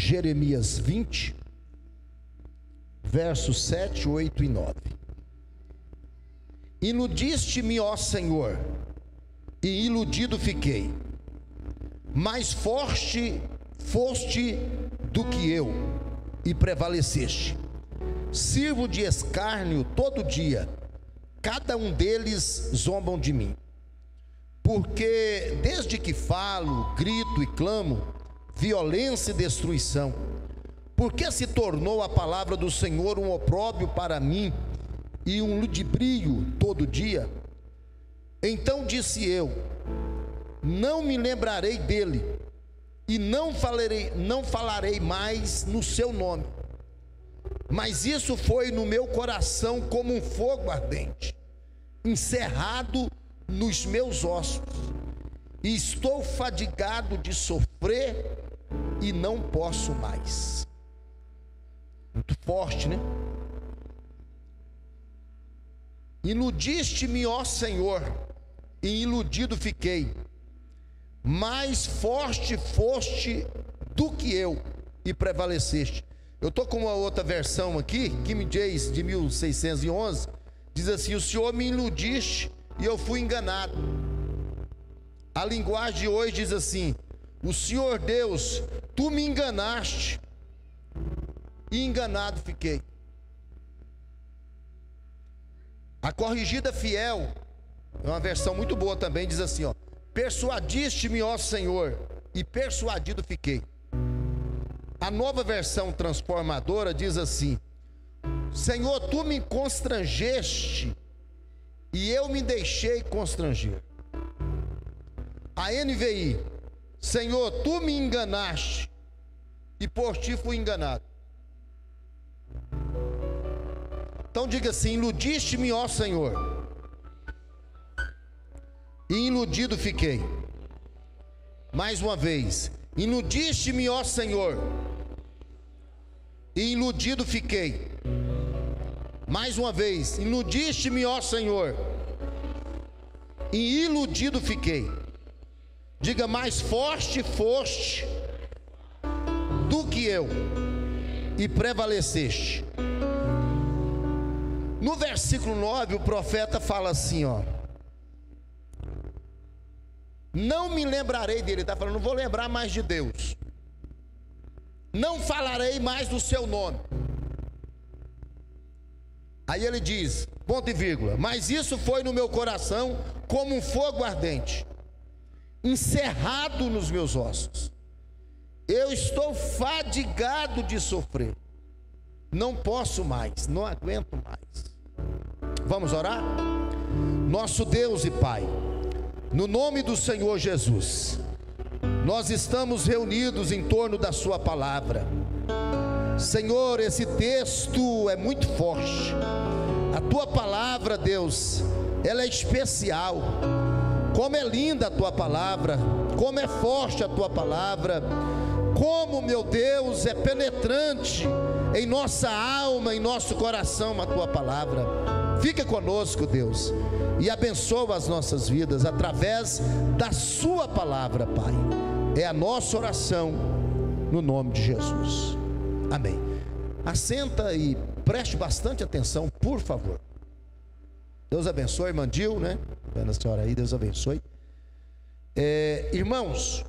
Jeremias 20, versos 7, 8 e 9. Iludiste-me, ó Senhor, e iludido fiquei. Mais forte foste do que eu, e prevaleceste. Sirvo de escárnio todo dia, cada um deles zombam de mim. Porque desde que falo, grito e clamo, violência e destruição. Porque se tornou a palavra do Senhor um opróbrio para mim, e um ludibrio todo dia? Então disse eu: não me lembrarei dele, e não falarei mais no seu nome. Mas isso foi no meu coração como um fogo ardente, encerrado nos meus ossos, e estou fadigado de sofrer e não posso mais. Muito forte, né? Iludiste-me, ó Senhor, e iludido fiquei. Mais forte foste do que eu, e prevaleceste. Eu estou com uma outra versão aqui, King James de 1611, diz assim: o Senhor me iludiste e eu fui enganado. A linguagem de hoje diz assim: o Senhor Deus, tu me enganaste, e enganado fiquei. A corrigida fiel, é uma versão muito boa também, diz assim, ó: persuadiste-me, ó Senhor, e persuadido fiquei. A nova versão transformadora diz assim: Senhor, tu me constrangeste, e eu me deixei constranger. A NVI: Senhor, tu me enganaste, e por ti fui enganado. Então diga assim: iludiste-me, ó Senhor, e iludido fiquei. Mais uma vez: iludiste-me, ó Senhor, e iludido fiquei. Mais uma vez: iludiste-me, ó Senhor, e iludido fiquei. Diga: mais forte foste do que eu, e prevaleceste. No versículo 9, o profeta fala assim, ó: não me lembrarei dele. Ele está falando: não vou lembrar mais de Deus, não falarei mais do seu nome. Aí ele diz, ponto e vírgula: mas isso foi no meu coração como um fogo ardente, encerrado nos meus ossos. Eu estou fadigado de sofrer, não posso mais, não aguento mais. Vamos orar? Nosso Deus e Pai, no nome do Senhor Jesus, nós estamos reunidos em torno da sua palavra. Senhor, esse texto é muito forte. A tua palavra, Deus, ela é especial. Como é linda a tua palavra, como é forte a tua palavra, como, meu Deus, é penetrante em nossa alma, em nosso coração a tua palavra. Fica conosco, Deus, e abençoa as nossas vidas através da sua palavra, Pai. É a nossa oração no nome de Jesus. Amém. Assenta e preste bastante atenção, por favor. Deus abençoe, irmã Dil, né? Vendo a senhora aí, Deus abençoe. Irmãos,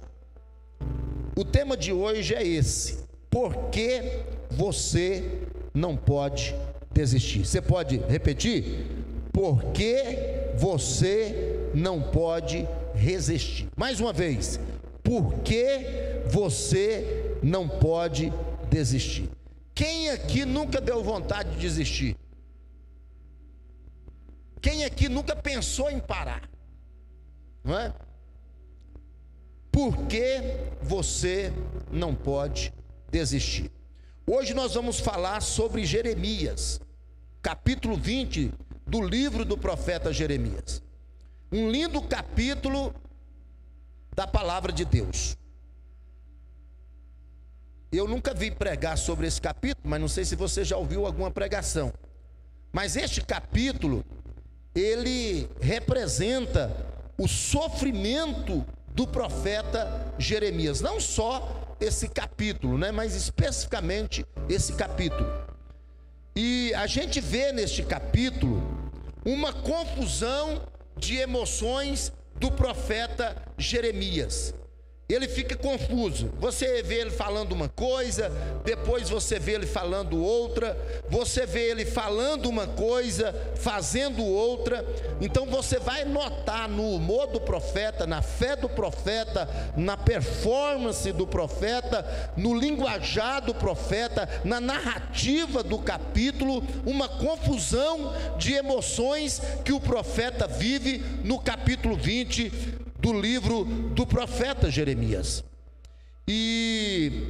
o tema de hoje é esse: por que você não pode desistir? Você pode repetir? Por que você não pode resistir? Mais uma vez: por que você não pode desistir? Quem aqui nunca deu vontade de desistir? Quem aqui nunca pensou em parar? Não é? Por que você não pode desistir? Hoje nós vamos falar sobre Jeremias, capítulo 20 do livro do profeta Jeremias. Um lindo capítulo da palavra de Deus. Eu nunca vi pregar sobre esse capítulo, mas não sei se você já ouviu alguma pregação. Mas este capítulo, ele representa o sofrimento do profeta Jeremias, não só esse capítulo, né? Mais especificamente esse capítulo. E a gente vê neste capítulo uma confusão de emoções do profeta Jeremias. Ele fica confuso. Você vê ele falando uma coisa, depois você vê ele falando outra, você vê ele falando uma coisa, fazendo outra. Então você vai notar no humor do profeta, na fé do profeta, na performance do profeta, no linguajar do profeta, na narrativa do capítulo, uma confusão de emoções que o profeta vive no capítulo 20 do livro do profeta Jeremias. E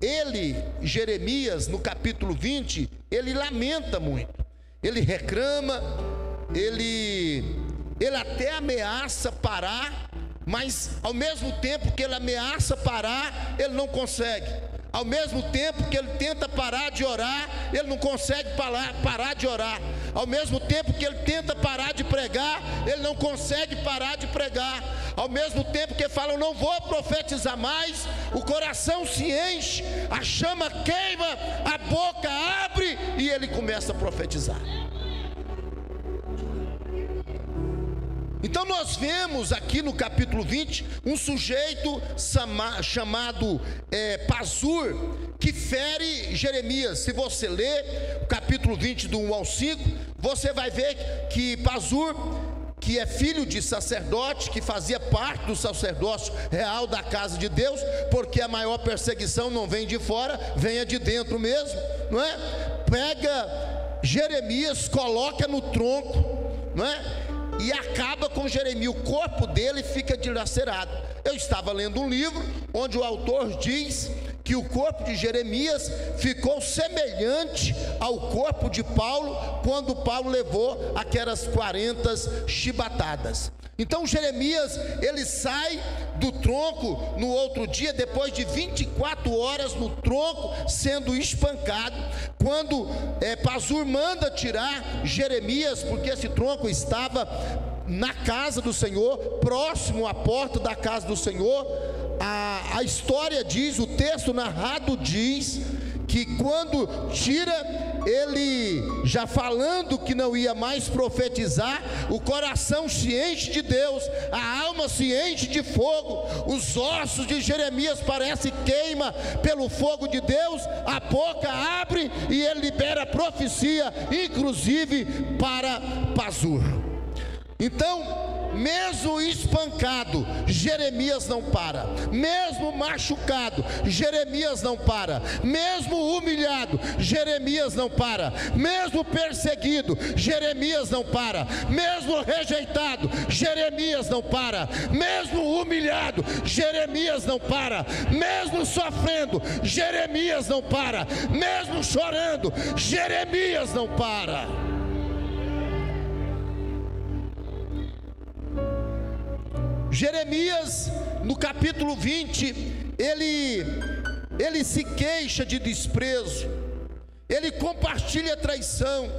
ele, Jeremias, no capítulo 20, ele lamenta muito, ele reclama, ele até ameaça parar, mas ao mesmo tempo que ele ameaça parar, ele não consegue. Ao mesmo tempo que ele tenta parar de orar, ele não consegue parar de orar. Ao mesmo tempo que ele tenta parar de pregar, ele não consegue parar de pregar. Ao mesmo tempo que ele fala, eu não vou profetizar mais, o coração se enche, a chama queima, a boca abre e ele começa a profetizar. Então nós vemos aqui no capítulo 20 um sujeito chamado Pazur, que fere Jeremias. Se você ler o capítulo 20 do 1 ao 5, você vai ver que Pazur, que é filho de sacerdote, que fazia parte do sacerdócio real da casa de Deus, porque a maior perseguição não vem de fora, vem de dentro mesmo, não é? Pega Jeremias, coloca no tronco, não é? E acaba com Jeremias, o corpo dele fica dilacerado. Eu estava lendo um livro onde o autor diz que o corpo de Jeremias ficou semelhante ao corpo de Paulo, quando Paulo levou aquelas 40 chibatadas. Então Jeremias, ele sai do tronco no outro dia, depois de 24 horas no tronco, sendo espancado. Quando Pazur manda tirar Jeremias, porque esse tronco estava na casa do Senhor, próximo à porta da casa do Senhor, a história diz, o texto narrado diz, que quando tira, ele já falando que não ia mais profetizar, o coração se enche de Deus, a alma se enche de fogo, os ossos de Jeremias parecem queima pelo fogo de Deus, a boca abre e ele libera a profecia, inclusive para Pazur. Então, mesmo espancado, Jeremias não para. Mesmo machucado, Jeremias não para. Mesmo humilhado, Jeremias não para. Mesmo perseguido, Jeremias não para. Mesmo rejeitado, Jeremias não para. Mesmo humilhado, Jeremias não para. Mesmo sofrendo, Jeremias não para. Mesmo chorando, Jeremias não para. Jeremias, no capítulo 20, ele se queixa de desprezo, ele compartilha traição,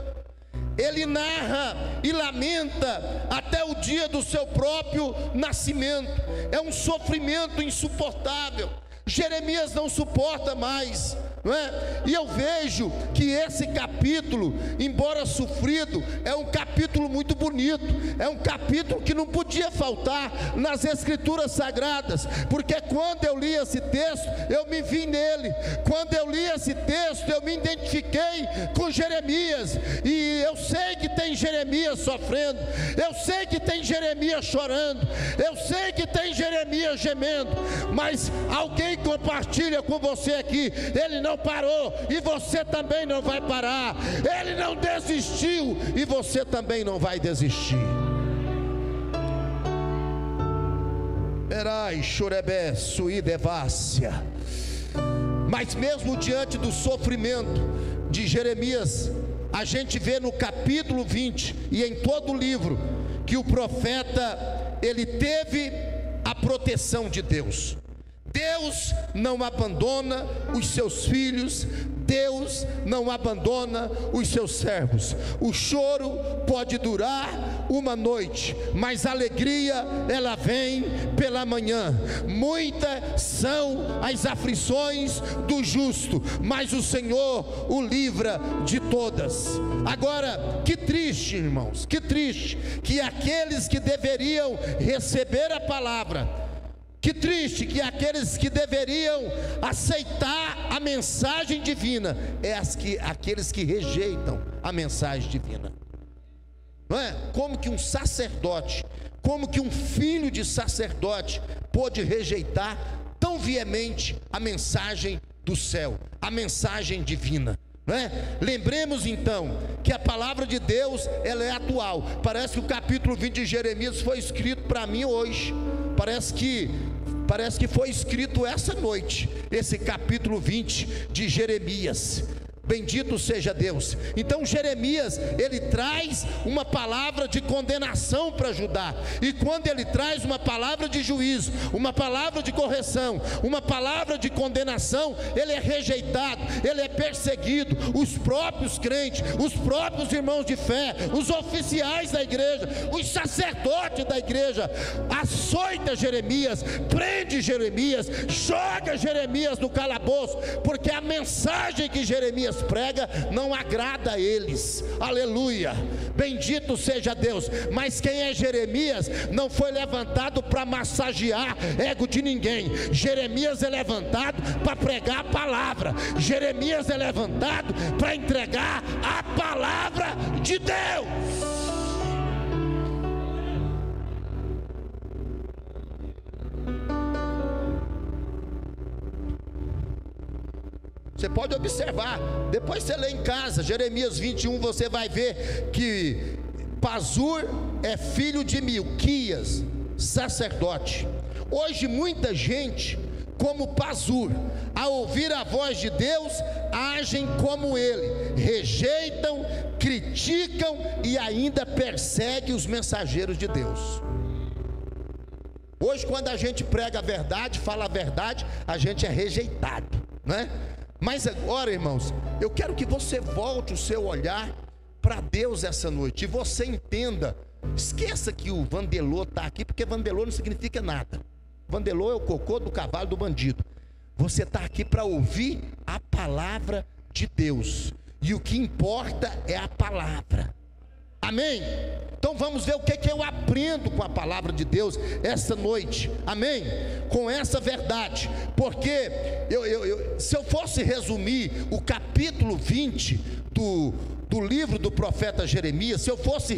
ele narra e lamenta até o dia do seu próprio nascimento. É um sofrimento insuportável. Jeremias não suporta mais, não é? E eu vejo que esse capítulo, embora sofrido, é um capítulo muito bonito, é um capítulo que não podia faltar nas escrituras sagradas, porque quando eu li esse texto, eu me vi nele. Quando eu li esse texto, eu me identifiquei com Jeremias, e eu sei que tem Jeremias sofrendo, eu sei que tem Jeremias chorando, eu sei que tem Jeremias gemendo, mas alguém compartilha com você aqui, ele não parou e você também não vai parar. Ele não desistiu e você também não vai desistir. Erai chorebé sui devácia. Mas mesmo diante do sofrimento de Jeremias, a gente vê no capítulo 20 e em todo o livro que o profeta, ele teve a proteção de Deus. Deus não abandona os seus filhos, Deus não abandona os seus servos. O choro pode durar uma noite, mas a alegria ela vem pela manhã. Muitas são as aflições do justo, mas o Senhor o livra de todas. Agora, que triste, irmãos, que triste que aqueles que deveriam receber a palavra, que triste que aqueles que deveriam aceitar a mensagem divina aqueles que rejeitam a mensagem divina. Não é? Como que um sacerdote, como que um filho de sacerdote pôde rejeitar tão veemente a mensagem do céu, a mensagem divina? Não é? Lembremos então que a palavra de Deus ela é atual. Parece que o capítulo 20 de Jeremias foi escrito para mim hoje. Parece que foi escrito essa noite, esse capítulo 20 de Jeremias. Bendito seja Deus. Então Jeremias, ele traz uma palavra de condenação para Judá. E quando ele traz uma palavra de juízo, uma palavra de correção, uma palavra de condenação, ele é rejeitado, ele é perseguido. Os próprios crentes, os próprios irmãos de fé, os oficiais da igreja, os sacerdotes da igreja, açoita Jeremias, prende Jeremias, joga Jeremias no calabouço, porque a mensagem que Jeremias prega não agrada a eles. Aleluia, bendito seja Deus. Mas quem é Jeremias não foi levantado para massagear ego de ninguém. Jeremias é levantado para pregar a palavra. Jeremias é levantado para entregar a palavra de Deus. Você pode observar, depois você lê em casa, Jeremias 21, você vai ver que Pazur é filho de Milquias, sacerdote. Hoje muita gente, como Pazur, ao ouvir a voz de Deus, agem como ele, rejeitam, criticam e ainda perseguem os mensageiros de Deus. Hoje quando a gente prega a verdade, fala a verdade, a gente é rejeitado, né? Mas agora, irmãos, eu quero que você volte o seu olhar para Deus essa noite, e você entenda, esqueça que o Vandelô está aqui, porque Vandelô não significa nada. Vandelô é o cocô do cavalo do bandido. Você está aqui para ouvir a palavra de Deus, e o que importa é a palavra. Amém? Então vamos ver o que eu aprendo com a palavra de Deus esta noite. Amém? Com essa verdade. Porque se eu fosse resumir o capítulo 20 do livro do profeta Jeremias, se eu fosse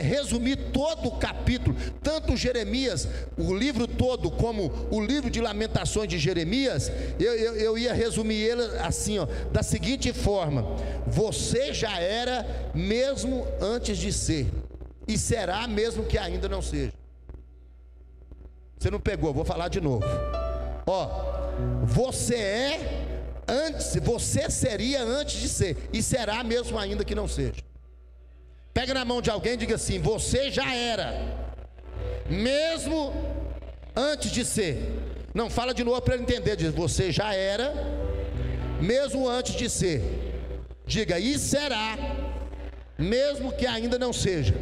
resumir todo o capítulo, tanto Jeremias, o livro todo, como o livro de lamentações de Jeremias, eu ia resumir ele assim, ó, da seguinte forma: você já era mesmo antes de ser, e será mesmo que ainda não seja. Você não pegou, vou falar de novo. Ó, você é antes, você seria antes de ser, e será mesmo ainda que não seja. Pega na mão de alguém e diga assim: você já era mesmo antes de ser. Não, fala de novo para ele entender. Diz: você já era mesmo antes de ser. Diga: e será mesmo que ainda não seja.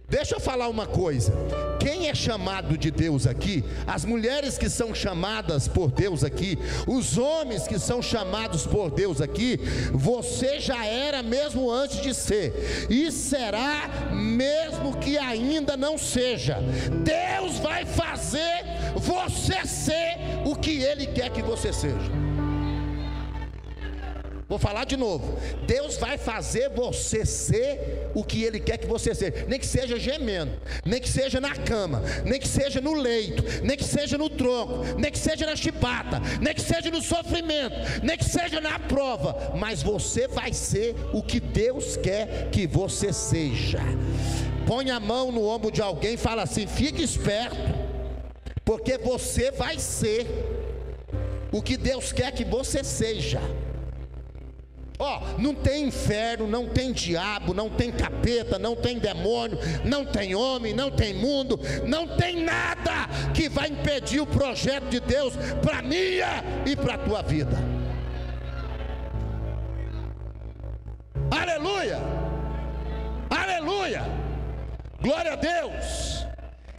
Deixa eu falar uma coisa. Quem é chamado de Deus aqui, as mulheres que são chamadas por Deus aqui, os homens que são chamados por Deus aqui, você já era mesmo antes de ser, e será mesmo que ainda não seja. Deus vai fazer você ser o que Ele quer que você seja. Vou falar de novo. Deus vai fazer você ser o que Ele quer que você seja. Nem que seja gemendo, nem que seja na cama, nem que seja no leito, nem que seja no tronco, nem que seja na chibata, nem que seja no sofrimento, nem que seja na prova. Mas você vai ser o que Deus quer que você seja. Põe a mão no ombro de alguém e fala assim: fique esperto, porque você vai ser o que Deus quer que você seja. Não tem inferno, não tem diabo, não tem capeta, não tem demônio, não tem homem, não tem mundo, não tem nada que vai impedir o projeto de Deus para a minha e para a tua vida. Aleluia, aleluia, glória a Deus.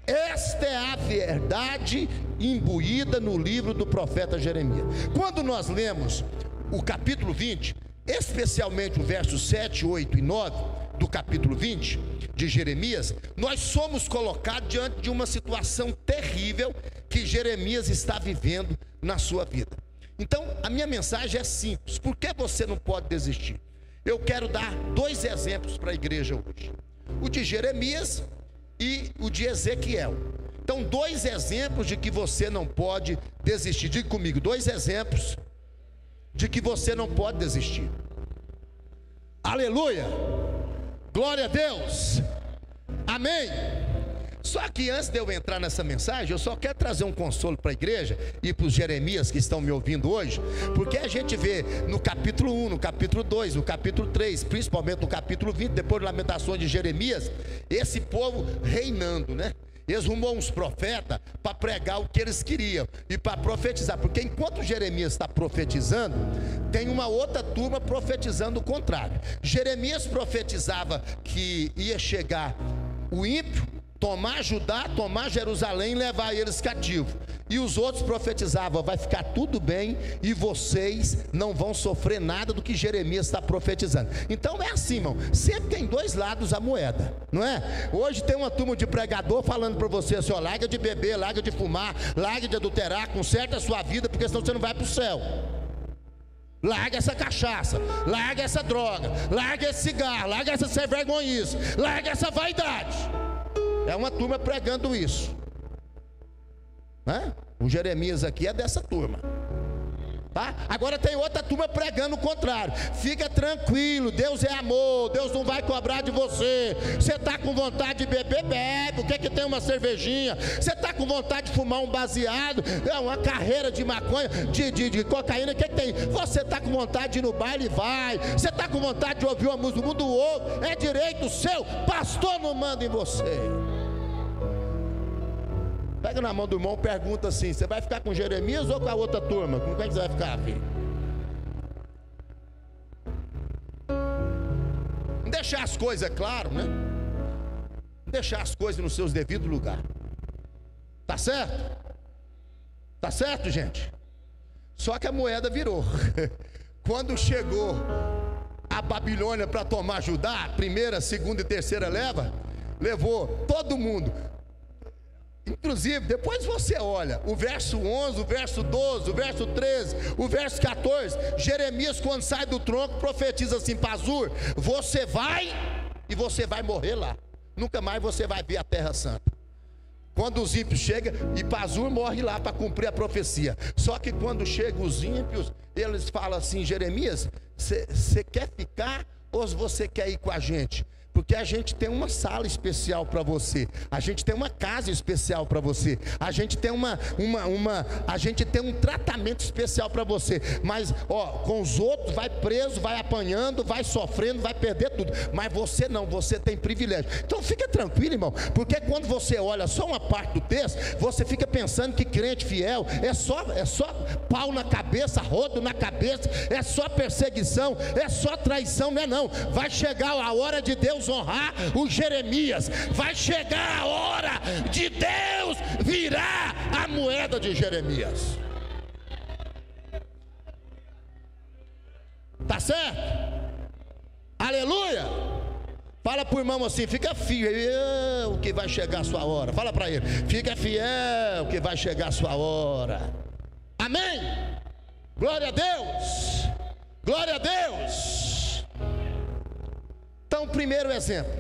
Esta é a verdade imbuída no livro do profeta Jeremias. Quando nós lemos o capítulo 20, especialmente o verso 7, 8 e 9 do capítulo 20 de Jeremias, nós somos colocados diante de uma situação terrível que Jeremias está vivendo na sua vida. Então a minha mensagem é simples: por que você não pode desistir? Eu quero dar 2 exemplos para a igreja hoje: o de Jeremias e o de Ezequiel. Então 2 exemplos de que você não pode desistir. Diga comigo, 2 exemplos de que você não pode desistir. Aleluia, glória a Deus, amém. Só que antes de eu entrar nessa mensagem, eu só quero trazer um consolo para a igreja e para os Jeremias que estão me ouvindo hoje, porque a gente vê no capítulo 1, no capítulo 2, no capítulo 3, principalmente no capítulo 20, depois de Lamentações de Jeremias, esse povo reinando, né? Eles rumou uns profetas para pregar o que eles queriam e para profetizar, porque enquanto Jeremias está profetizando, tem uma outra turma profetizando o contrário. Jeremias profetizava que ia chegar o ímpio, tomar Judá, tomar Jerusalém e levar eles cativos. E os outros profetizavam: vai ficar tudo bem e vocês não vão sofrer nada do que Jeremias está profetizando. Então é assim, irmão, sempre tem 2 lados a moeda, não é? Hoje tem uma turma de pregador falando para você assim: larga de beber, larga de fumar, larga de adulterar, conserta a sua vida, porque senão você não vai para o céu. Larga essa cachaça, larga essa droga, larga esse cigarro, larga essa sem vergonhice, larga essa vaidade. É uma turma pregando isso, né? O Jeremias aqui é dessa turma, tá? Agora tem outra turma pregando o contrário: fica tranquilo, Deus é amor, Deus não vai cobrar de você. Você está com vontade de beber, bebe. O que é que tem uma cervejinha? Você está com vontade de fumar um baseado, uma carreira de maconha, de cocaína, o que é que tem? Você está com vontade de ir no baile, vai. Você está com vontade de ouvir uma música, o mundo ouve, é direito seu, pastor não manda em você. Pega na mão do irmão, pergunta assim: você vai ficar com Jeremias ou com a outra turma? Como é que você vai ficar, filho? Deixar as coisas, é claro, né? Deixar as coisas nos seus devidos lugares. Tá certo? Tá certo, gente? Só que a moeda virou. Quando chegou a Babilônia para tomar Judá, primeira, segunda e terceira leva, levou todo mundo. Inclusive, depois você olha o verso 11, o verso 12, o verso 13, o verso 14. Jeremias, quando sai do tronco, profetiza assim para Azur: você vai e você vai morrer lá, nunca mais você vai ver a terra santa. Quando os ímpios chegam, e Pazur morre lá para cumprir a profecia. Só que quando chegam os ímpios, eles falam assim: Jeremias, você quer ficar ou você quer ir com a gente? Porque a gente tem uma sala especial para você, a gente tem uma casa especial para você, a gente tem a gente tem um tratamento especial para você. Mas com os outros vai preso, vai apanhando, vai sofrendo, vai perder tudo. Mas você não, você tem privilégio. Então fica tranquilo, irmão, porque quando você olha só uma parte do texto, você fica pensando que crente fiel é só pau na cabeça, rodo na cabeça, é só perseguição, é só traição. Não é não. Vai chegar a hora de Deus honrar o Jeremias, vai chegar a hora de Deus virar a moeda de Jeremias. Tá certo? Aleluia. Fala para o irmão assim: fica fiel que vai chegar a sua hora. Fala para ele: fica fiel que vai chegar a sua hora. Amém? Glória a Deus, glória a Deus. Então, primeiro exemplo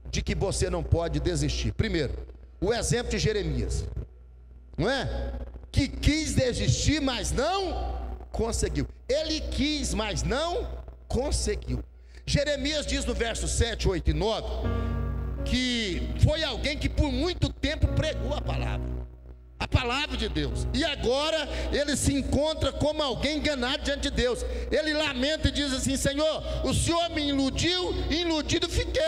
de que você não pode desistir. Primeiro, o exemplo de Jeremias, não é? Que quis desistir, mas não conseguiu. Ele quis, mas não conseguiu. Jeremias diz no verso 7, 8 e 9 que foi alguém que por muito tempo pregou a palavra. a palavra de Deus. E agora ele se encontra como alguém enganado diante de Deus. Ele lamenta e diz assim: Senhor, o Senhor me iludiu e iludido fiquei.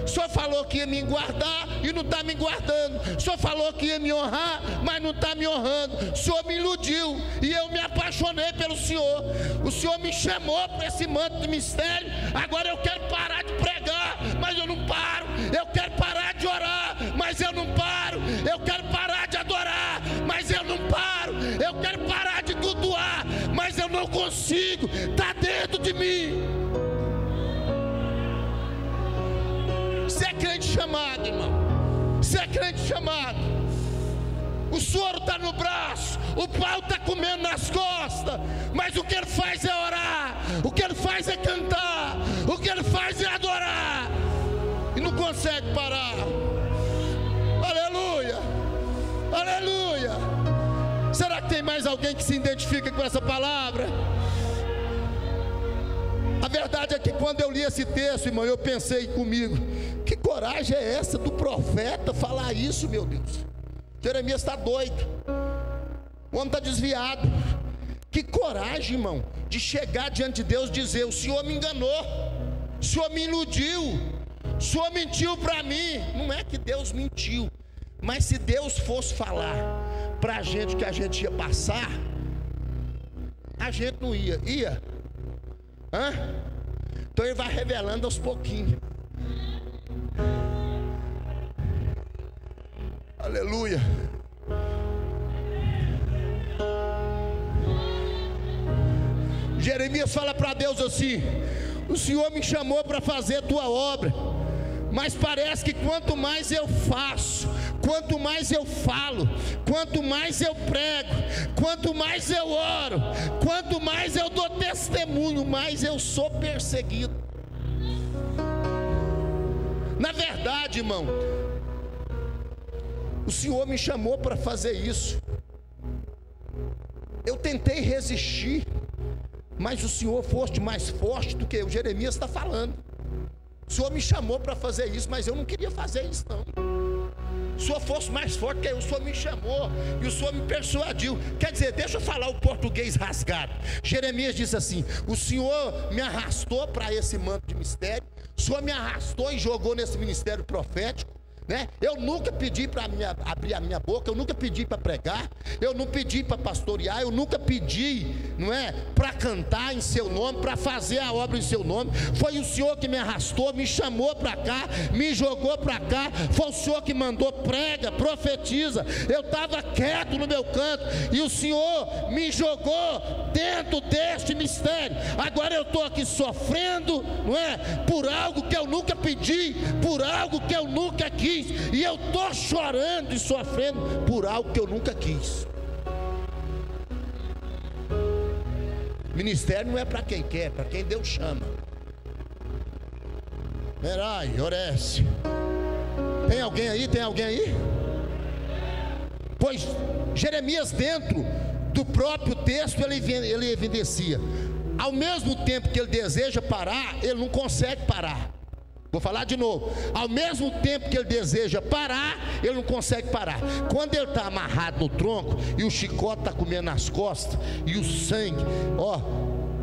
O Senhor falou que ia me guardar e não está me guardando. O Senhor falou que ia me honrar, mas não está me honrando. O Senhor me iludiu e eu me apaixonei pelo Senhor. O Senhor me chamou para esse manto de mistério. Agora eu quero parar de pregar, mas eu não paro. Eu quero parar de orar, mas eu não paro. Eu quero parar de adorar, mas eu não paro. Eu quero parar de cultuar, mas eu não consigo. Está dentro de mim. Você é crente chamado, irmão. Você é crente chamado. O soro está no braço, o pau está comendo nas costas, mas o que ele faz é orar, o que ele faz é cantar, o que ele faz é adorar, e não consegue parar. Aleluia, aleluia. Será que tem mais alguém que se identifica com essa palavra? A verdade é que quando eu li esse texto, irmão, eu pensei comigo: que coragem é essa do profeta falar isso, meu Deus? Jeremias está doido, o homem está desviado. Que coragem, irmão, de chegar diante de Deus e dizer: o Senhor me enganou, o Senhor me iludiu, o Senhor mentiu para mim. Não é que Deus mentiu, mas se Deus fosse falar para a gente que a gente ia passar, a gente não ia. Então ele vai revelando aos pouquinhos. Aleluia. Jeremias fala para Deus assim: o Senhor me chamou para fazer a tua obra, mas parece que quanto mais eu faço, quanto mais eu falo, quanto mais eu prego, quanto mais eu oro, quanto mais eu dou testemunho, mais eu sou perseguido. Na verdade, irmão, o Senhor me chamou para fazer isso. Eu tentei resistir, mas o Senhor foste mais forte do que eu. Jeremias está falando: o Senhor me chamou para fazer isso, mas eu não queria fazer isso não. O Senhor fosse mais forte que eu, o Senhor me chamou e o Senhor me persuadiu. Quer dizer, deixa eu falar o português rasgado. Jeremias disse assim: o Senhor me arrastou para esse manto de mistério, o Senhor me arrastou e jogou nesse ministério profético, né? Eu nunca pedi para abrir a minha boca, eu nunca pedi para pregar, eu não pedi para pastorear, eu nunca pedi, não é, para cantar em seu nome, para fazer a obra em seu nome. Foi o Senhor que me arrastou, me chamou para cá, me jogou para cá. Foi o Senhor que mandou: prega, profetiza. Eu estava quieto no meu canto e o Senhor me jogou dentro deste mistério. Agora eu estou aqui sofrendo, não é, por algo que eu nunca pedi, por algo que eu nunca quis. E eu estou chorando e sofrendo por algo que eu nunca quis. Ministério não é para quem quer, é para quem Deus chama. Merai, Oreste. Tem alguém aí? Tem alguém aí? Pois Jeremias, dentro do próprio texto, ele evidencia: ao mesmo tempo que ele deseja parar, ele não consegue parar. Vou falar de novo: ao mesmo tempo que ele deseja parar, ele não consegue parar. Quando ele está amarrado no tronco e o chicote está comendo nas costas e o sangue,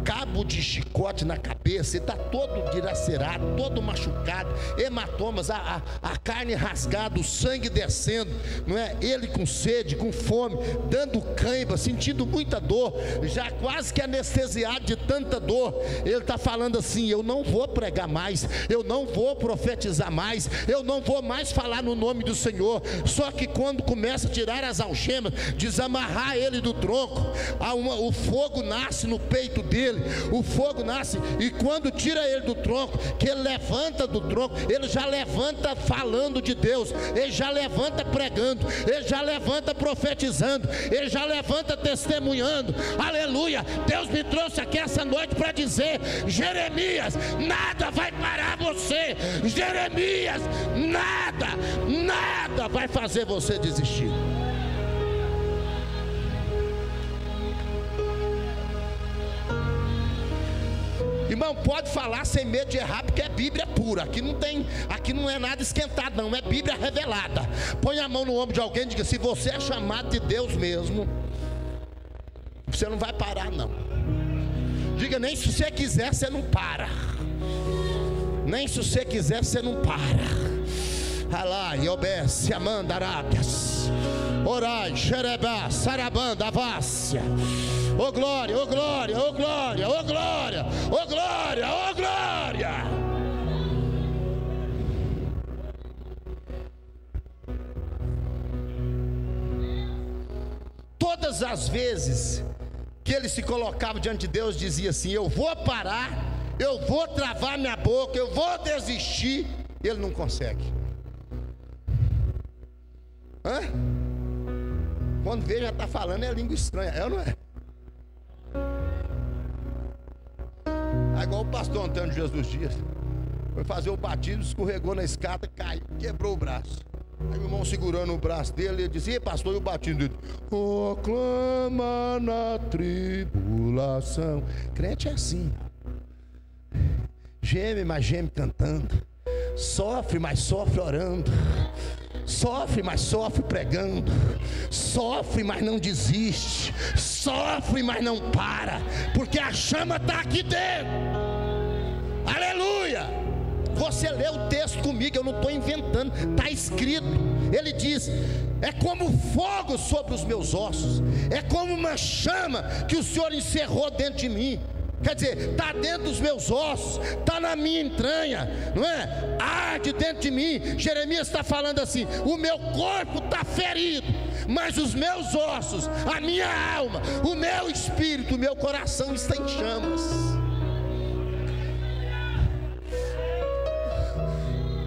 cabo de chicote na cabeça, ele está todo dilacerado, todo machucado, hematomas, a carne rasgada, o sangue descendo, não é? Ele com sede, com fome, dando cãibra, sentindo muita dor, já quase que anestesiado de tanta dor. Ele está falando assim: eu não vou pregar mais, eu não vou profetizar mais, eu não vou mais falar no nome do Senhor. Só que quando começa a tirar as algemas, desamarrar ele do tronco, o fogo nasce no peito dele. O fogo nasce, e quando tira ele do tronco, que ele levanta do tronco, ele já levanta falando de Deus, ele já levanta pregando, ele já levanta profetizando, ele já levanta testemunhando. Aleluia. Deus me trouxe aqui essa noite para dizer: Jeremias, nada vai parar você. Jeremias, nada vai fazer você desistir. Irmão, pode falar sem medo de errar, porque é Bíblia pura. Aqui não é nada esquentado, não. É Bíblia revelada. Põe a mão no ombro de alguém e diga: se você é chamado de Deus mesmo, você não vai parar, não. Diga: nem se você quiser, você não para. Nem se você quiser, você não para. Alá, Iobesse, Amanda, Arábias, Orai, Xerebá, Sarabanda, Avácia. Oh glória, oh glória, oh glória, oh glória, oh glória, oh glória. Todas as vezes que ele se colocava diante de Deus, dizia assim: eu vou parar, eu vou travar minha boca, eu vou desistir. Ele não consegue. Hã? Quando vê, já está falando, é língua estranha, é ou não é? É igual o pastor Antônio Jesus Dias. Foi fazer o batismo, escorregou na escada, caiu, quebrou o braço. Aí o irmão segurando o braço dele, ele dizia: pastor, e o batismo dele? Oh, clama na tribulação. Crente é assim. Geme, mas geme cantando. Sofre, mas sofre orando. Sofre, mas sofre pregando. Sofre, mas não desiste. Sofre, mas não para, porque a chama está aqui dentro. Aleluia. Você lê o texto comigo, eu não estou inventando, está escrito. Ele diz: é como fogo sobre os meus ossos, é como uma chama que o Senhor encerrou dentro de mim. Quer dizer, está dentro dos meus ossos, está na minha entranha, não é? Arde dentro de mim. Jeremias está falando assim: o meu corpo está ferido, mas os meus ossos, a minha alma, o meu espírito, o meu coração está em chamas.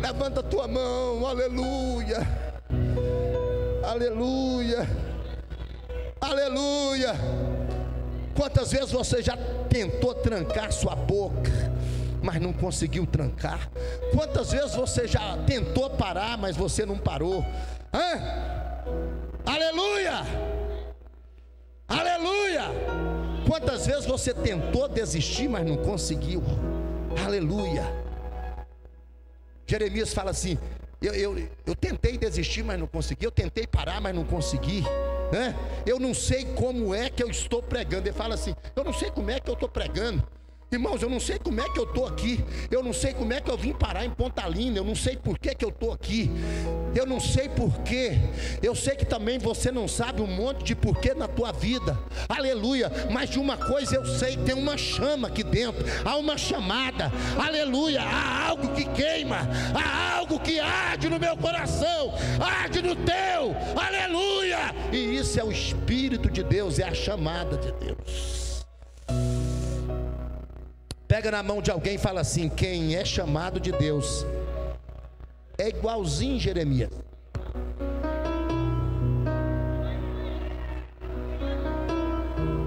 Levanta a tua mão, aleluia, aleluia, aleluia. Quantas vezes você já tentou trancar sua boca, mas não conseguiu trancar? Quantas vezes você já tentou parar, mas você não parou? Aleluia! Aleluia! Quantas vezes você tentou desistir, mas não conseguiu? Aleluia! Jeremias fala assim: eu tentei desistir, mas não consegui. Eu tentei parar, mas não consegui. Eu não sei como é que eu estou pregando. Ele fala assim: eu não sei como é que eu estou pregando. Irmãos, eu não sei como é que eu estou aqui. Eu não sei como é que eu vim parar em Pontalina. Eu não sei por que eu estou aqui. Eu não sei porquê. Eu sei que também você não sabe um monte de porquê na tua vida. Aleluia. Mas de uma coisa eu sei: tem uma chama aqui dentro. Há uma chamada. Aleluia. Há algo que queima. Há algo que arde no meu coração. Arde no teu. Aleluia. E isso é o Espírito de Deus. É a chamada de Deus. Pega na mão de alguém e fala assim: quem é chamado de Deus é igualzinho Jeremias.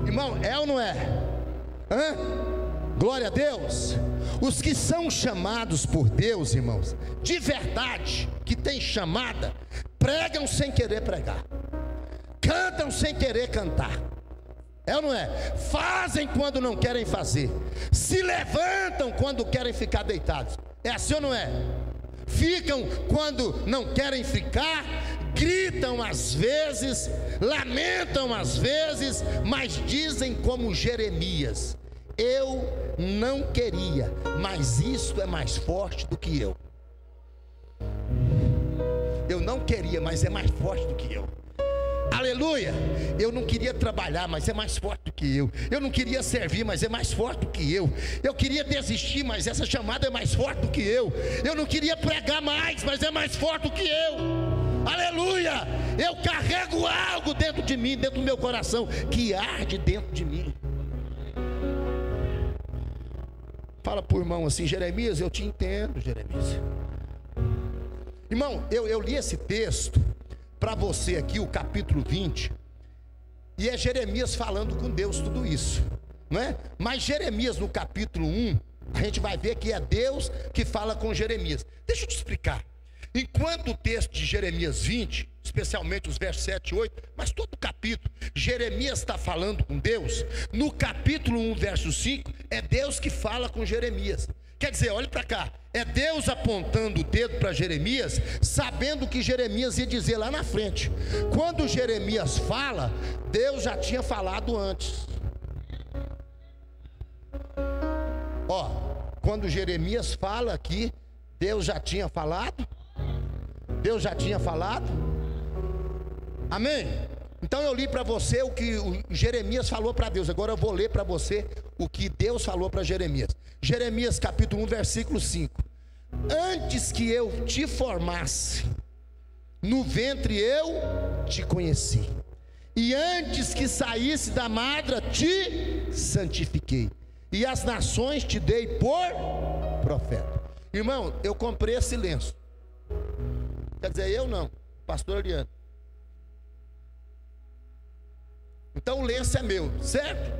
Irmão, é ou não é? Glória a Deus. Os que são chamados por Deus, irmãos, de verdade, que tem chamada, pregam sem querer pregar, cantam sem querer cantar. É ou não é? Fazem quando não querem fazer, se levantam quando querem ficar deitados. É assim ou não é? Ficam quando não querem ficar, gritam às vezes, lamentam às vezes, mas dizem como Jeremias: eu não queria, mas isto é mais forte do que eu. Eu não queria, mas é mais forte do que eu. Aleluia. Eu não queria trabalhar, mas é mais forte do que eu. Eu não queria servir, mas é mais forte do que eu. Eu queria desistir, mas essa chamada é mais forte do que eu. Eu não queria pregar mais, mas é mais forte do que eu. Aleluia. Eu carrego algo dentro de mim, dentro do meu coração, que arde dentro de mim. Fala para o irmão assim: Jeremias, eu te entendo, Jeremias. Irmão, eu li esse texto para você aqui, o capítulo 20, e é Jeremias falando com Deus tudo isso, não é? Mas Jeremias no capítulo 1, a gente vai ver que é Deus que fala com Jeremias. Deixa eu te explicar. Enquanto o texto de Jeremias 20, especialmente os versos 7 e 8, mas todo o capítulo, Jeremias está falando com Deus. No capítulo 1, verso 5, é Deus que fala com Jeremias. Quer dizer, olhe para cá, é Deus apontando o dedo para Jeremias, sabendo o que Jeremias ia dizer lá na frente. Quando Jeremias fala, Deus já tinha falado antes. Ó, quando Jeremias fala aqui, Deus já tinha falado. Deus já tinha falado. Amém? Então eu li para você o que o Jeremias falou para Deus. Agora eu vou ler para você o que Deus falou para Jeremias. Jeremias capítulo 1, versículo 5. Antes que eu te formasse, no ventre eu te conheci. E antes que saísse da madre, te santifiquei. E as nações te dei por profeta. Irmão, eu comprei esse lenço. Quer dizer, eu não, pastor Ariano. Então o lenço é meu, certo?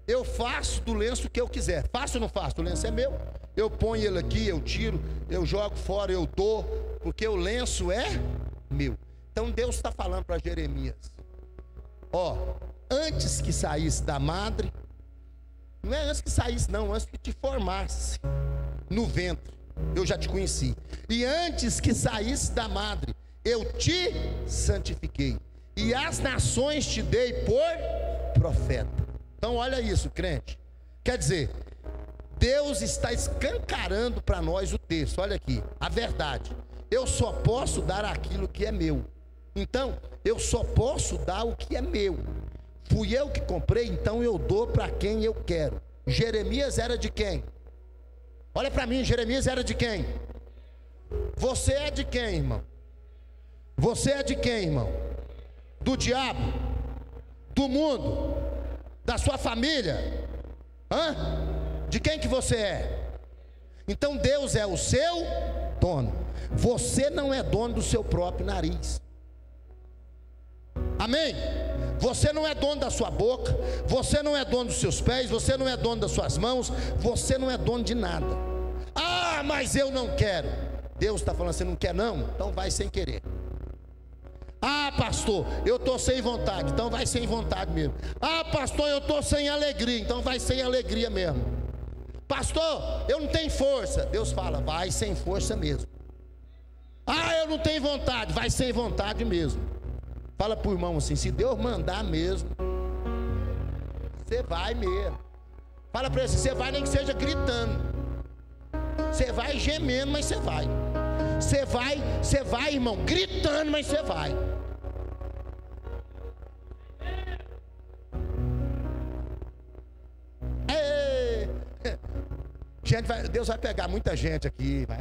Eu faço do lenço o que eu quiser. Faço ou não faço? O lenço é meu. Eu ponho ele aqui, eu tiro, eu jogo fora, eu dou, porque o lenço é meu. Então Deus está falando para Jeremias: ó, antes que saísse da madre, não é antes que saísse não, antes que te formasse no ventre, eu já te conheci. E antes que saísse da madre, eu te santifiquei. E as nações te dei por profeta. Então olha isso, crente. Quer dizer, Deus está escancarando para nós o texto. Olha aqui, a verdade. Eu só posso dar aquilo que é meu. Então, eu só posso dar o que é meu. Fui eu que comprei, então eu dou para quem eu quero. Jeremias era de quem? Olha para mim, Jeremias era de quem? Você é de quem, irmão? Você é de quem, irmão? Do diabo? Do mundo? Da sua família? Hã? De quem que você é? Então Deus é o seu dono. Você não é dono do seu próprio nariz. Amém? Você não é dono da sua boca. Você não é dono dos seus pés. Você não é dono das suas mãos. Você não é dono de nada. Ah, mas eu não quero. Deus está falando, você não quer não? Então vai sem querer. Ah, pastor, eu estou sem vontade. Então vai sem vontade mesmo. Ah, pastor, eu estou sem alegria. Então vai sem alegria mesmo. Pastor, eu não tenho força. Deus fala, vai sem força mesmo. Ah, eu não tenho vontade. Vai sem vontade mesmo. Fala para o irmão assim, se Deus mandar mesmo, você vai mesmo. Fala para ele assim, você vai nem que seja gritando. Você vai gemendo, mas você vai. Você vai, irmão, gritando, mas você vai. Deus vai pegar muita gente aqui. Vai.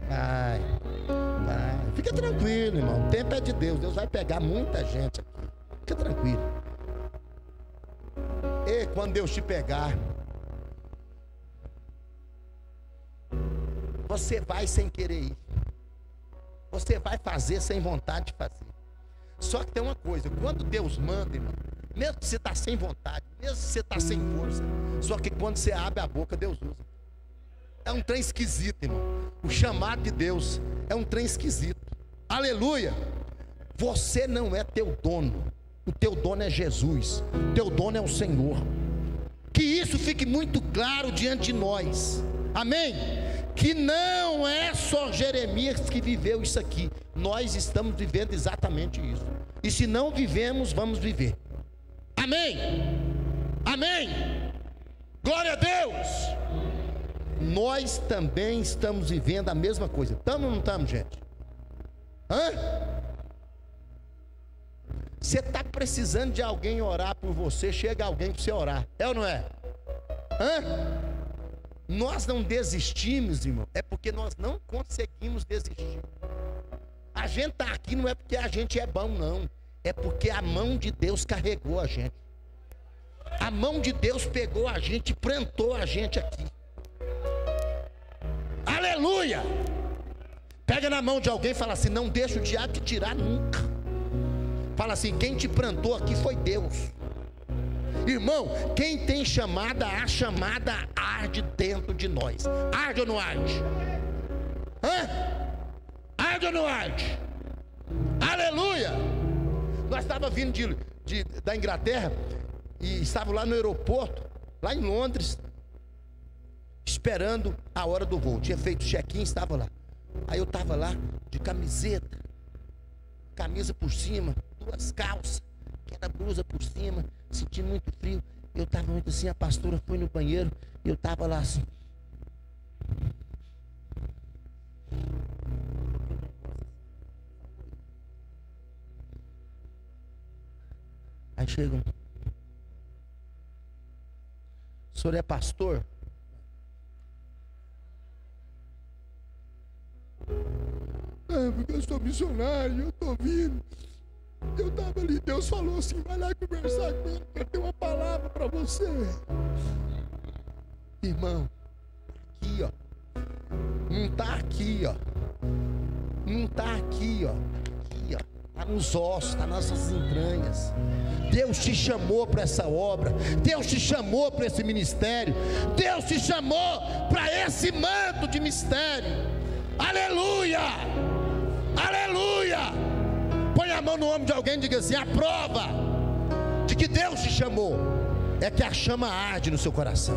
Fica tranquilo, irmão. O tempo é de Deus. Deus vai pegar muita gente aqui. Fica tranquilo. E quando Deus te pegar, você vai sem querer ir. Você vai fazer sem vontade de fazer. Só que tem uma coisa, quando Deus manda, irmão, mesmo que você está sem vontade, mesmo que você está sem força, só que quando você abre a boca, Deus usa. É um trem esquisito, irmão. O chamado de Deus é um trem esquisito. Aleluia. Você não é teu dono. O teu dono é Jesus. O teu dono é o Senhor. Que isso fique muito claro diante de nós. Amém? Que não é só Jeremias que viveu isso aqui. Nós estamos vivendo exatamente isso. E se não vivemos, vamos viver. Amém? Amém? Glória a Deus! Nós também estamos vivendo a mesma coisa. Estamos ou não estamos, gente? Hã? Você está precisando de alguém orar por você, chega alguém para você orar. É ou não é? Hã? Nós não desistimos, irmão, é porque nós não conseguimos desistir. A gente está aqui não é porque a gente é bom, não. É porque a mão de Deus carregou a gente. A mão de Deus pegou a gente e plantou a gente aqui. Aleluia! Pega na mão de alguém e fala assim, não deixa o diabo te tirar nunca. Fala assim, quem te plantou aqui foi Deus. Irmão, quem tem chamada, a chamada arde dentro de nós. Arde ou não arde? Hã? Arde ou não arde? Aleluia! Nós estávamos vindo da Inglaterra e estávamos lá no aeroporto, lá em Londres. esperando a hora do voo. Tinha feito check-in, estava lá. Aí eu estava lá de camiseta, camisa por cima, 2 calças, aquela blusa por cima, sentindo muito frio. Eu estava muito assim, a pastora foi no banheiro e eu estava lá assim. Aí chegam. O senhor é pastor? Porque eu sou missionário, eu estou vindo. Eu estava ali, Deus falou assim, vai lá conversar com ele, eu tenho uma palavra para você. Irmão, aqui ó. Não está aqui ó. Não está aqui ó. Aqui ó. Está nos ossos, está nas nossas entranhas. Deus te chamou para essa obra. Deus te chamou para esse ministério. Deus te chamou para esse manto de mistério. Aleluia! Aleluia! Põe a mão no ombro de alguém e diga assim: a prova de que Deus te chamou é que a chama arde no seu coração.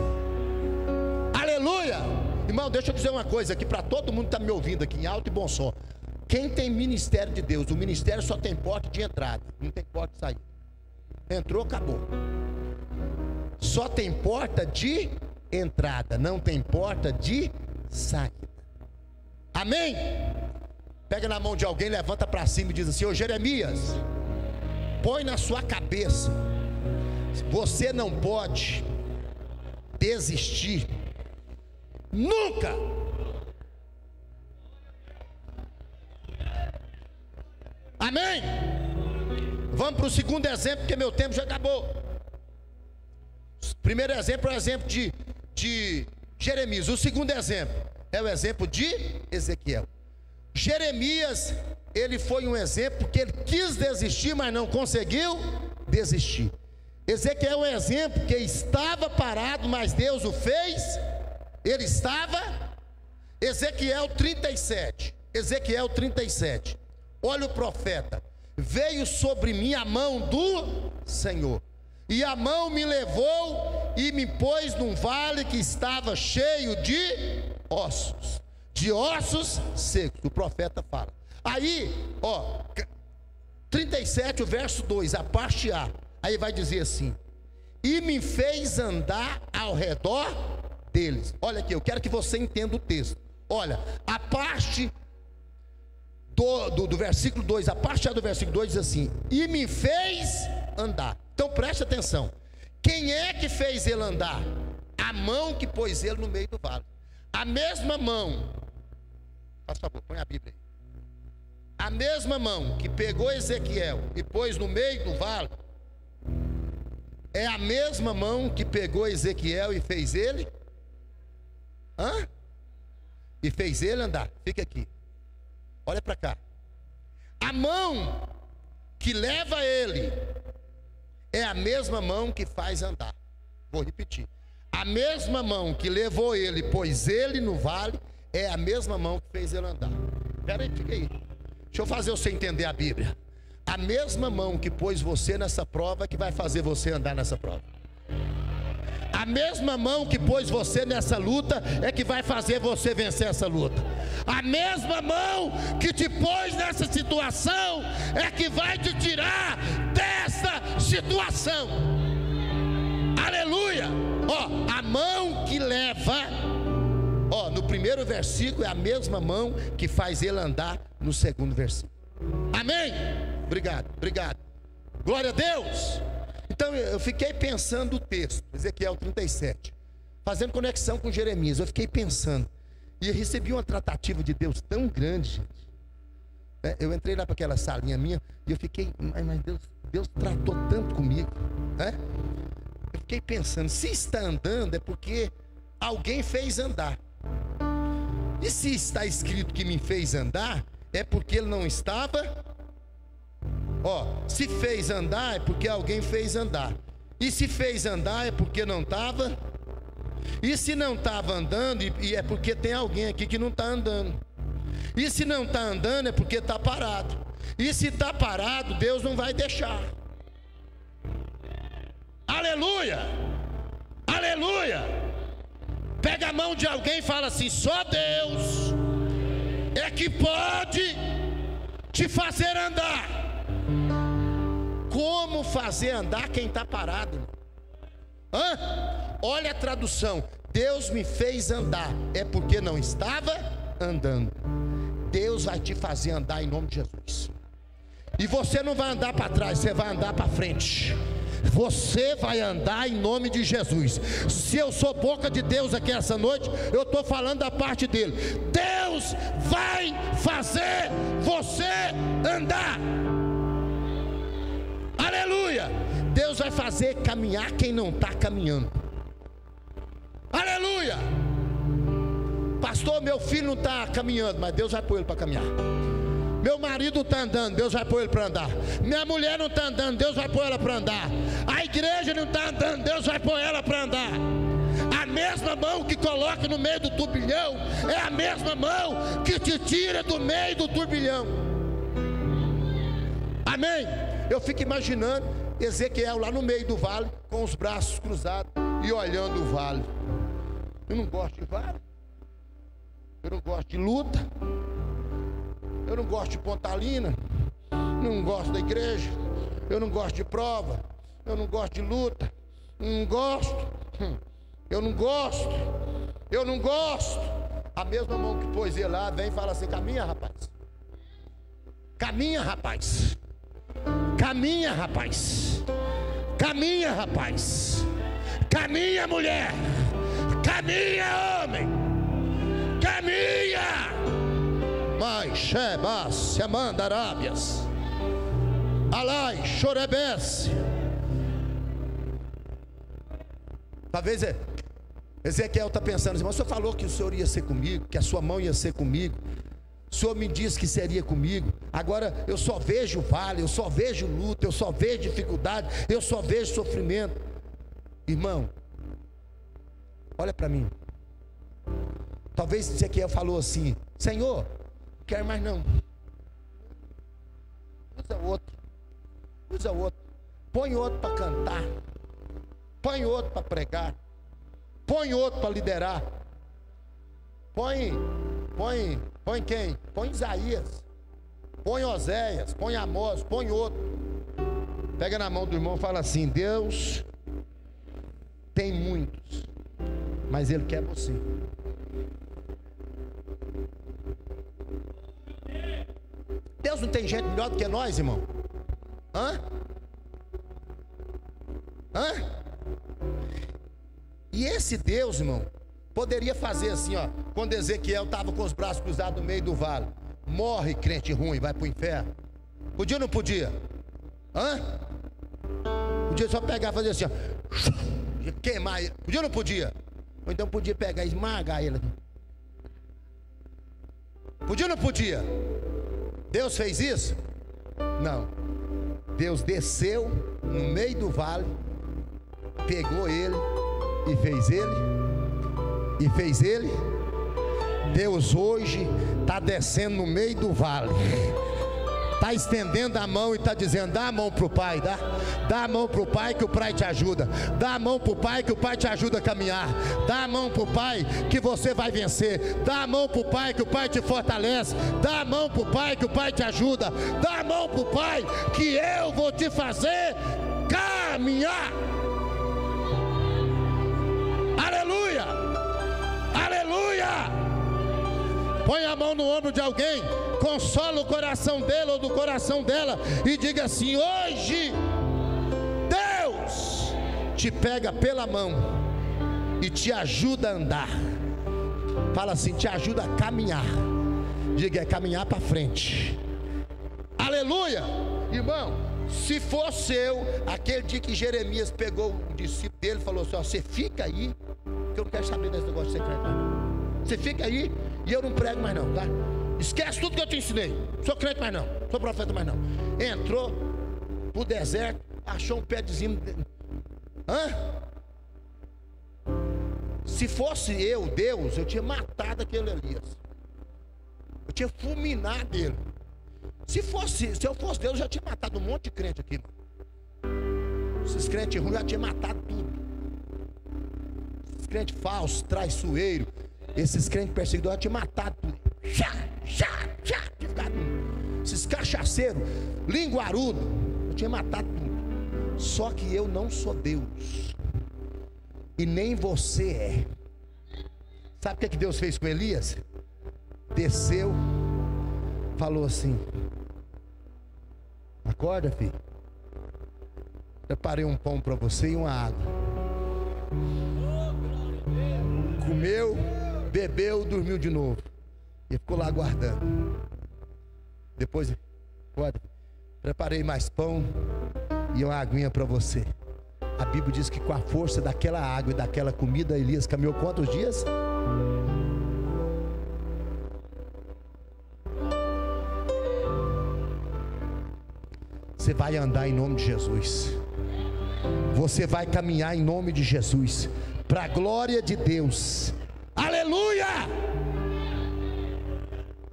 Aleluia! Irmão, deixa eu dizer uma coisa aqui para todo mundo que está me ouvindo aqui em alto e bom som. Quem tem ministério de Deus, o ministério só tem porta de entrada, não tem porta de saída. Entrou, acabou. Só tem porta de entrada, não tem porta de saída. Amém? Pega na mão de alguém, levanta para cima e diz assim: ô Jeremias, põe na sua cabeça, você não pode desistir nunca. Amém? Vamos para o segundo exemplo, porque meu tempo já acabou. O primeiro exemplo é o exemplo de Jeremias. O segundo exemplo é o exemplo de Ezequiel. Jeremias, ele foi um exemplo que ele quis desistir, mas não conseguiu desistir. Ezequiel é um exemplo que estava parado, mas Deus o fez. Ele estava. Ezequiel 37. Ezequiel 37. Olha o profeta: veio sobre mim a mão do Senhor, e a mão me levou e me pôs num vale que estava cheio de ossos secos. O profeta fala. Aí, ó, 37, o verso 2, a parte A. Aí vai dizer assim: e me fez andar ao redor deles. Olha aqui, eu quero que você entenda o texto. Olha, a parte do versículo 2, a parte A do versículo 2 diz assim: e me fez andar. Então preste atenção. Quem é que fez ele andar? A mão que pôs ele no meio do vale. A mesma mão, faz favor, põe a Bíblia aí. A mesma mão que pegou Ezequiel e pôs no meio do vale, é a mesma mão que pegou Ezequiel e fez ele e fez ele andar. Fica aqui, olha para cá. A mão que leva ele é a mesma mão que faz andar. Vou repetir: a mesma mão que levou ele, pôs ele no vale, é a mesma mão que fez ele andar. Espera aí, fica aí. Deixa eu fazer você entender a Bíblia. A mesma mão que pôs você nessa prova é que vai fazer você andar nessa prova. A mesma mão que pôs você nessa luta é que vai fazer você vencer essa luta. A mesma mão que te pôs nessa situação é que vai te tirar dessa situação. Aleluia! Ó, a mão que leva, ó, no primeiro versículo é a mesma mão que faz ele andar no segundo versículo. Amém? Obrigado, obrigado. Glória a Deus. Então eu fiquei pensando o texto, Ezequiel 37, fazendo conexão com Jeremias. Eu fiquei pensando e recebi uma tratativa de Deus tão grande, gente. Eu entrei lá para aquela salinha minha e eu fiquei, mas Deus tratou tanto comigo, né? Eu fiquei pensando, se está andando é porque alguém fez andar. E se está escrito que me fez andar, é porque ele não estava. Ó, se fez andar é porque alguém fez andar. E se fez andar é porque não estava. E se não estava andando, e é porque tem alguém aqui que não está andando. E se não está andando é porque está parado. E se está parado, Deus não vai deixar. Aleluia! Aleluia! Pega a mão de alguém e fala assim: só Deus é que pode te fazer andar. Como fazer andar quem está parado? Olha a tradução: Deus me fez andar, é porque não estava andando. Deus vai te fazer andar em nome de Jesus. E você não vai andar para trás, você vai andar para frente. Você vai andar em nome de Jesus. Se eu sou boca de Deus aqui essa noite, eu estou falando da parte dele. Deus vai fazer você andar. Aleluia. Deus vai fazer caminhar quem não está caminhando. Aleluia. Pastor, meu filho não está caminhando, mas Deus vai pôr ele para caminhar. Meu marido não está andando, Deus vai pôr ele para andar. Minha mulher não está andando, Deus vai pôr ela para andar. A igreja não está andando, Deus vai pôr ela para andar. A mesma mão que coloca no meio do turbilhão é a mesma mão que te tira do meio do turbilhão. Amém? Eu fico imaginando Ezequiel lá no meio do vale, com os braços cruzados e olhando o vale. Eu não gosto de vale, eu não gosto de luta, eu não gosto de pontalina, não gosto da igreja, eu não gosto de prova, eu não gosto de luta, eu não gosto. A mesma mão que pôs ele lá vem e fala assim: caminha, rapaz. Caminha, rapaz. Caminha, rapaz. Caminha, rapaz. Caminha, mulher. Caminha, homem. Caminha. Mas Sheba, Semanda, Arábias, Alai, Chorebesse. Talvez Ezequiel está pensando assim: mas o senhor falou que o senhor ia ser comigo, que a sua mão ia ser comigo. O senhor me disse que seria comigo. Agora eu só vejo vale, eu só vejo luta, eu só vejo dificuldade, eu só vejo sofrimento. Irmão, olha para mim. Talvez Ezequiel falou assim: Senhor, não quero mais não. Usa outro. Põe outro para cantar. Põe outro para pregar. Põe outro para liderar. Põe quem? Põe Isaías. Põe Oséias. Põe Amós. Põe outro. Pega na mão do irmão e fala assim: Deus tem muitos, mas Ele quer você. Deus não tem gente melhor do que nós, irmão? E esse Deus, irmão, poderia fazer assim, ó. Quando Ezequiel estava com os braços cruzados no meio do vale: morre, crente ruim, vai para o inferno. Podia ou não podia? Podia só pegar e fazer assim, ó, queimar ele. Podia ou não podia? Ou então podia pegar e esmagar ele. Podia ou não podia? Deus fez isso? Não. Deus desceu no meio do vale, pegou ele e fez ele. Deus hoje está descendo no meio do vale, está estendendo a mão e está dizendo: dá a mão para o Pai, dá a mão para o Pai que o Pai te ajuda, dá a mão para o Pai que o Pai te ajuda a caminhar, dá a mão para o Pai que você vai vencer, dá a mão para o Pai que o Pai te fortalece, dá a mão para o Pai que o Pai te ajuda, dá a mão para o Pai que eu vou te fazer caminhar. Aleluia, aleluia. Põe a mão no ombro de alguém, consola o coração dele ou do coração dela e diga assim: hoje Deus te pega pela mão e te ajuda a andar. Fala assim: te ajuda a caminhar. Diga: é caminhar para frente. Aleluia. Irmão, se fosse eu, aquele dia que Jeremias pegou o discípulo dele e falou assim: ó, você fica aí, que eu não quero saber desse negócio de secreto mais não. Você fica aí e eu não prego mais não, tá? Esquece tudo que eu te ensinei. Sou crente mais não, sou profeta mais não. Entrou pro deserto, achou um pedezinho. Se fosse eu, Deus, eu tinha matado aquele Elias. Eu tinha fulminado ele. Se eu fosse Deus, eu já tinha matado um monte de crente aqui, mano. Esses crentes ruins já tinham matado tudo. Esses crentes falsos, traiçoeiros, esses crentes perseguidores, te matar tudo. Esses cachaceiros, linguarudo, eu tinha matado tudo. Só que eu não sou Deus, e nem você é. Sabe o que Deus fez com Elias? Desceu, falou assim: acorda, filho, preparei um pão para você e uma água. Comeu, bebeu, dormiu de novo. E ficou lá aguardando. Depois, acorda, preparei mais pão e uma aguinha para você. A Bíblia diz que com a força daquela água e daquela comida, Elias caminhou quantos dias? Você vai andar em nome de Jesus. Você vai caminhar em nome de Jesus, para a glória de Deus. Aleluia!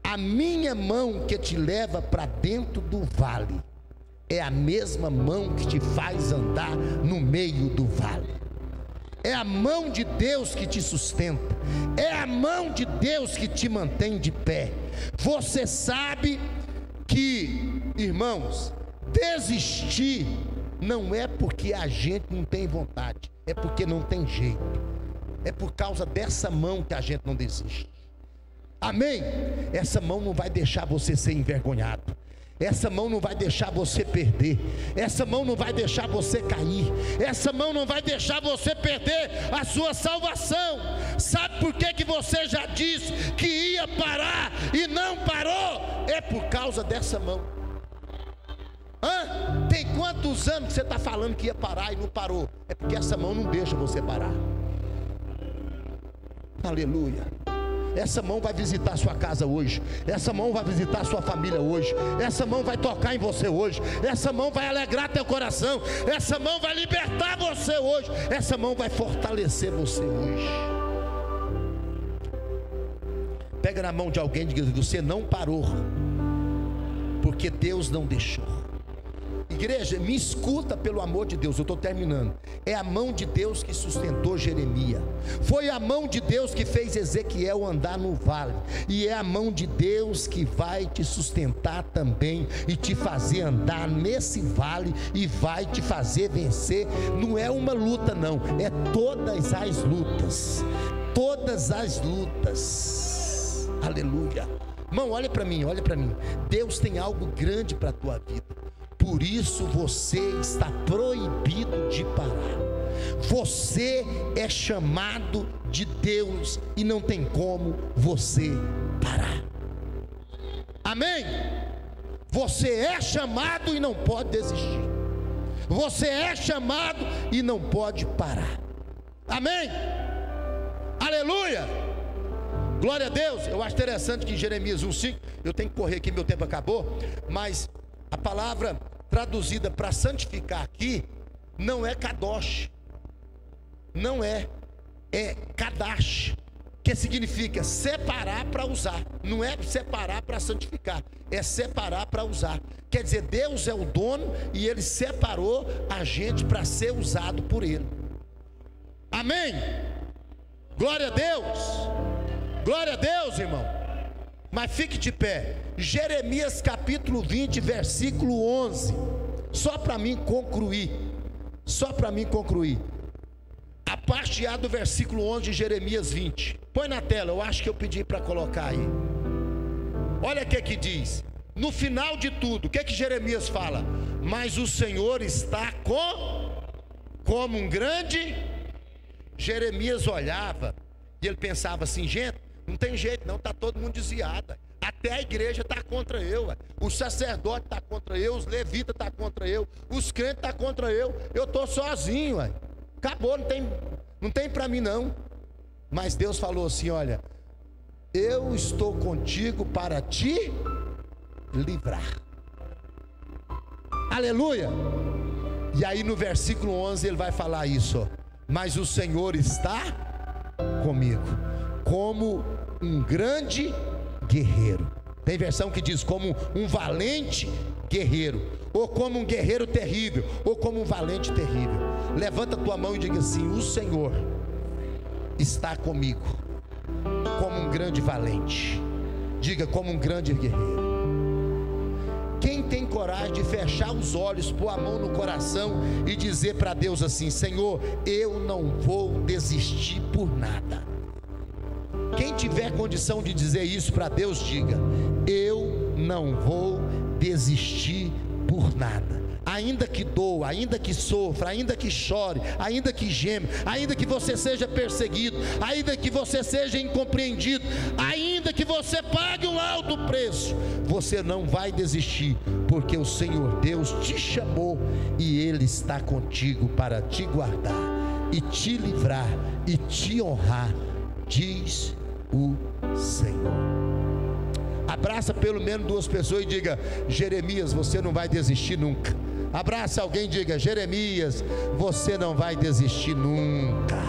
A minha mão que te leva para dentro do vale é a mesma mão que te faz andar no meio do vale. É a mão de Deus que te sustenta, é a mão de Deus que te mantém de pé. Você sabe que, irmãos, desistir não é porque a gente não tem vontade, é porque não tem jeito. É por causa dessa mão que a gente não desiste. Amém? Essa mão não vai deixar você ser envergonhado. Essa mão não vai deixar você perder. Essa mão não vai deixar você cair. Essa mão não vai deixar você perder a sua salvação. Sabe por que você já disse que ia parar e não parou? É por causa dessa mão. Tem quantos anos que você está falando que ia parar e não parou? É porque essa mão não deixa você parar. Aleluia. Essa mão vai visitar a sua casa hoje. Essa mão vai visitar a sua família hoje. Essa mão vai tocar em você hoje. Essa mão vai alegrar teu coração. Essa mão vai libertar você hoje. Essa mão vai fortalecer você hoje. Pega na mão de alguém e diga: você não parou, porque Deus não deixou. Igreja, me escuta pelo amor de Deus, eu estou terminando. É a mão de Deus que sustentou Jeremias. Foi a mão de Deus que fez Ezequiel andar no vale. E é a mão de Deus que vai te sustentar também e te fazer andar nesse vale e vai te fazer vencer. Não é uma luta não, é todas as lutas. Todas as lutas. Aleluia. Irmão, olha para mim, olha para mim. Deus tem algo grande para a tua vida. Por isso você está proibido de parar. Você é chamado de Deus e não tem como você parar. Amém? Você é chamado e não pode desistir. Você é chamado e não pode parar. Amém? Aleluia! Glória a Deus. Eu acho interessante que em Jeremias 1:5, eu tenho que correr aqui, meu tempo acabou, mas a palavra traduzida para santificar aqui não é kadosh, não é kadash, que significa separar para usar. Não é separar para santificar, é separar para usar. Quer dizer, Deus é o dono e Ele separou a gente para ser usado por Ele. Amém? Glória a Deus. Glória a Deus, irmão. Mas fique de pé. Jeremias capítulo 20, versículo 11. Só para mim concluir. Só para mim concluir. A parte A do versículo 11 de Jeremias 20. Põe na tela, eu acho que eu pedi para colocar aí. Olha o que diz. No final de tudo, o que Jeremias fala? Mas o Senhor está como um grande. Jeremias olhava e ele pensava assim: gente, não tem jeito não, está todo mundo desviado. Até a igreja está contra eu, o sacerdote está contra eu, os levitas estão contra eu, os crentes estão contra eu estou sozinho, acabou, não tem para mim não. Mas Deus falou assim: olha, eu estou contigo para te livrar. Aleluia. E aí no versículo 11 ele vai falar isso, ó. Mas o Senhor está comigo, como um grande guerreiro. Tem versão que diz como um valente guerreiro, ou como um guerreiro terrível, ou como um valente terrível. Levanta tua mão e diga assim: o Senhor está comigo, como um grande valente. Diga, como um grande guerreiro. Quem tem coragem de fechar os olhos, pôr a mão no coração e dizer para Deus assim: Senhor, eu não vou desistir por nada. Quem tiver condição de dizer isso para Deus, diga: eu não vou desistir por nada. Ainda que doa, ainda que sofra, ainda que chore, ainda que geme, ainda que você seja perseguido, ainda que você seja incompreendido, ainda que você pague um alto preço, você não vai desistir, porque o Senhor Deus te chamou e Ele está contigo para te guardar e te livrar e te honrar, diz o Senhor. Abraça pelo menos duas pessoas e diga: Jeremias, você não vai desistir nunca. Abraça alguém e diga: Jeremias, você não vai desistir nunca.